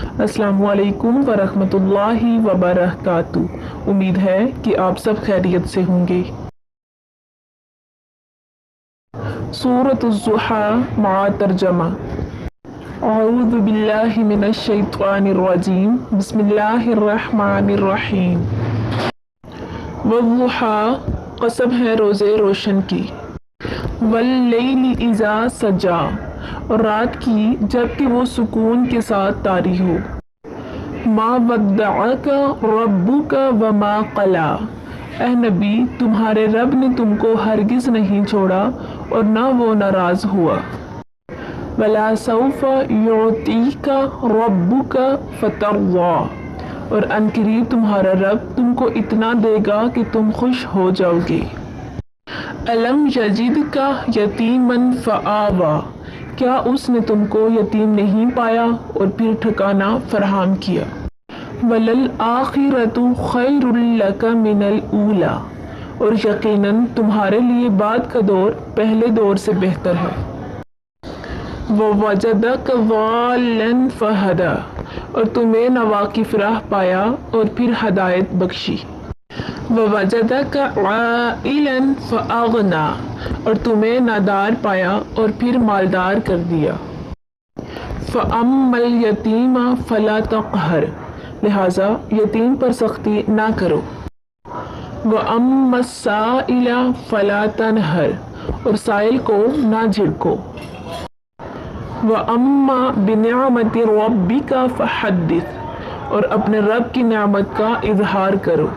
अस्सलाम वालेकुम वरहमत उल्लाहि वबरकातु। उम्मीद है कि आप सब खैरियत से होंगे। सूरत अज़्ज़ुहा मा तर्जमा। औज़ु बिल्लाहि मिनश शैतानिर रजीम। बिस्मिल्लाहिर रहमानिर रहीम। वज़्ज़ुहा, कसम है रोज़े रोशन की। वल्लैलि इज़ा सजा, और रात की जबकि वो सुकून के साथ तारी हो। मा वद्दअका रब्बुका वमा क़ला, ए नबी तुम्हारे रब ने तुमको हरगिज़ नहीं छोड़ा और न वो नाराज़ हुआ। वला सौफ़ा युअतीका रब्बुका फतर्ज़ा, और अनकरीब तुम्हारा रब तुमको इतना देगा कि तुम खुश हो जाओगे। अलम यजिदका यतीमन फ़आवा, क्या उसने तुमको यतीम नहीं पाया और फिर ठिकाना फराहम किया। वलल आखिरतु खैरुल लका मिनल ऊला, और यकीनन तुम्हारे लिए बाद का दौर पहले दौर से बेहतर है। ववजदक ज़ाल्लन फ़हदा, और तुम्हें नवाकिफ राह पाया और फिर हदायत बख्शी। ववजदक आइलन फ़अग़ना, और तुम्हें नादार पाया और फिर मालदार कर दिया। फ़अम्मल यतीमा फ़ला तक़हर, लिहाजा यतीम पर सख्ती ना करो। वअम्मस साइला फ़ला तनहर, और साइल को ना झिड़को। वअम्मा बिनिअमति रब्बिका फ़हद्दिस, और अपने रब की नेमत का इजहार करो।